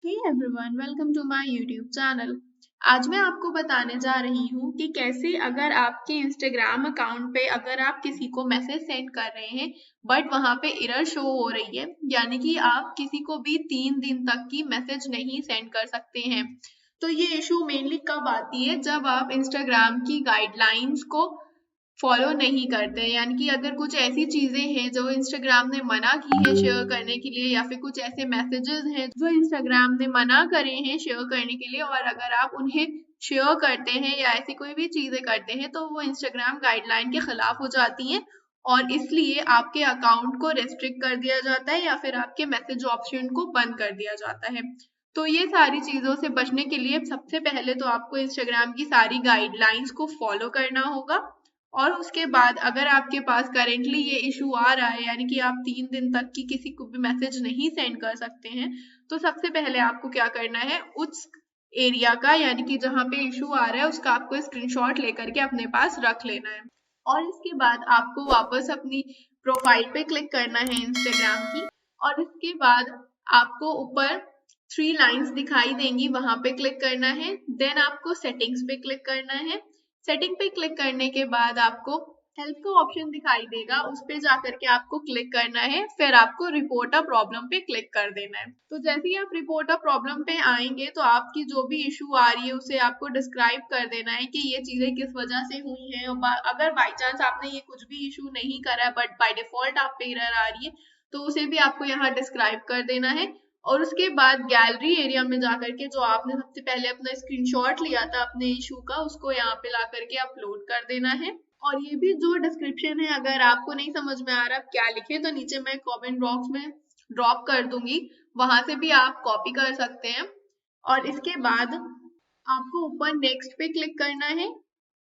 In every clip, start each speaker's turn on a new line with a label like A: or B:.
A: Hey everyone, welcome to my YouTube channel. आज मैं आपको बताने जा रही हूँ कि कैसे अगर आपके इंस्टाग्राम अकाउंट पे अगर आप किसी को मैसेज सेंड कर रहे हैं बट वहाँ पे एरर शो हो रही है, यानी कि आप किसी को भी 3 दिन तक की मैसेज नहीं सेंड कर सकते हैं। तो ये इशू मेनली कब आती है? जब आप इंस्टाग्राम की गाइडलाइंस को फॉलो नहीं करते, यानी कि अगर कुछ ऐसी चीजें हैं जो इंस्टाग्राम ने मना की है शेयर करने के लिए, या फिर कुछ ऐसे मैसेजेस हैं जो इंस्टाग्राम ने मना करे हैं शेयर करने के लिए, और अगर आप उन्हें शेयर करते हैं या ऐसी कोई भी चीजें करते हैं तो वो इंस्टाग्राम गाइडलाइन के खिलाफ हो जाती हैं, और इसलिए आपके अकाउंट को रेस्ट्रिक्ट कर दिया जाता है या फिर आपके मैसेज ऑप्शन को बंद कर दिया जाता है। तो ये सारी चीजों से बचने के लिए सबसे पहले तो आपको इंस्टाग्राम की सारी गाइडलाइंस को फॉलो करना होगा, और उसके बाद अगर आपके पास करेंटली ये इशू आ रहा है, यानी कि आप 3 दिन तक की किसी को भी मैसेज नहीं सेंड कर सकते हैं, तो सबसे पहले आपको क्या करना है, उस एरिया का यानी कि जहाँ पे इशू आ रहा है उसका आपको स्क्रीनशॉट लेकर के अपने पास रख लेना है। और इसके बाद आपको वापस अपनी प्रोफाइल पे क्लिक करना है इंस्टाग्राम की, और इसके बाद आपको ऊपर 3 लाइन्स दिखाई देंगी, वहां पे क्लिक करना है। देन आपको सेटिंग्स पे क्लिक करना है। सेटिंग पे क्लिक करने के बाद आपको हेल्प का ऑप्शन दिखाई देगा, उस पे जाकर के आपको क्लिक करना है। फिर आपको रिपोर्ट अ प्रॉब्लम पे क्लिक कर देना है। तो जैसे ही आप रिपोर्ट अ प्रॉब्लम पे आएंगे तो आपकी जो भी इशू आ रही है उसे आपको डिस्क्राइब कर देना है कि ये चीजें किस वजह से हुई हैं, और अगर बाई चांस आपने ये कुछ भी इशू नहीं करा है बट बाय डिफॉल्ट आप पे एरर आ रही है तो उसे भी आपको यहाँ डिस्क्राइब कर देना है। और उसके बाद गैलरी एरिया में जाकर के जो आपने सबसे पहले अपना स्क्रीनशॉट लिया था अपने इशू का, उसको यहाँ पे ला करके अपलोड कर देना है। और ये भी जो डिस्क्रिप्शन है, अगर आपको नहीं समझ में आ रहा क्या लिखे तो नीचे मैं कमेंट बॉक्स में ड्रॉप कर दूंगी, वहां से भी आप कॉपी कर सकते हैं। और इसके बाद आपको ऊपर नेक्स्ट पे क्लिक करना है।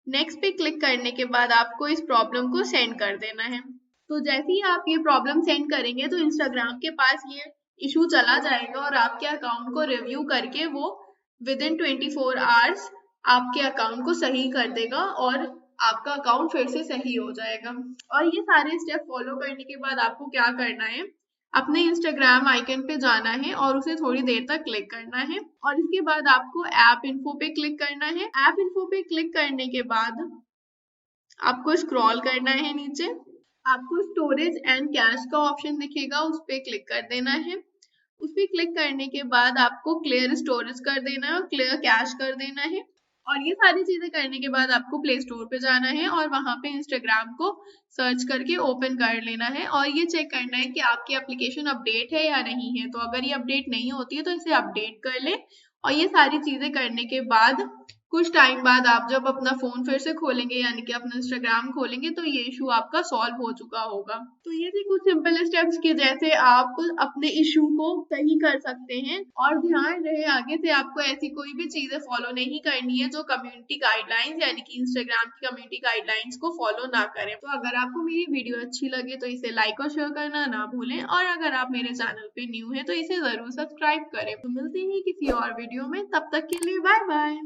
A: नेक्स्ट पे क्लिक करने के बाद आपको इस प्रॉब्लम को सेंड कर देना है। तो जैसे ही आप ये प्रॉब्लम सेंड करेंगे तो इंस्टाग्राम के पास ये इशू चला जाएगा और आपके अकाउंट को रिव्यू करके वो विद इन 24 आवर्स आपके अकाउंट को सही कर देगा और आपका अकाउंट फिर से सही हो जाएगा। और ये सारे स्टेप फॉलो करने के बाद आपको क्या करना है, अपने इंस्टाग्राम आइकन पे जाना है और उसे थोड़ी देर तक क्लिक करना है, और इसके बाद आपको ऐप इन्फो पे क्लिक करना है। ऐप इन्फो पे क्लिक करने के बाद आपको स्क्रॉल करना है नीचे, आपको स्टोरेज एंड कैश का ऑप्शन दिखेगा, उस पर क्लिक कर देना है। उस पर क्लिक करने के बाद आपको क्लियर स्टोरेज कर देना है और क्लियर कैश कर देना है। और ये सारी चीजें करने के बाद आपको प्ले स्टोर पे जाना है और वहां पे इंस्टाग्राम को सर्च करके ओपन कर लेना है, और ये चेक करना है कि आपकी एप्लीकेशन अपडेट है या नहीं है। तो अगर ये अपडेट नहीं होती है तो इसे अपडेट कर ले। और ये सारी चीजें करने के बाद कुछ टाइम बाद आप जब अपना फोन फिर से खोलेंगे, यानी कि अपना इंस्टाग्राम खोलेंगे, तो ये इशू आपका सॉल्व हो चुका होगा। तो ये थी कुछ सिंपल स्टेप्स के जैसे आप अपने इशू को सही कर सकते हैं। और ध्यान रहे आगे से आपको ऐसी कोई भी चीजें फॉलो नहीं करनी है जो कम्युनिटी गाइडलाइंस यानी कि इंस्टाग्राम की कम्युनिटी गाइडलाइंस को फॉलो ना करें। तो अगर आपको मेरी वीडियो अच्छी लगे तो इसे लाइक और शेयर करना ना भूलें, और अगर आप मेरे चैनल पे न्यू है तो इसे जरूर सब्सक्राइब करें। तो मिलते हैं किसी और वीडियो में, तब तक के लिए बाय बाय।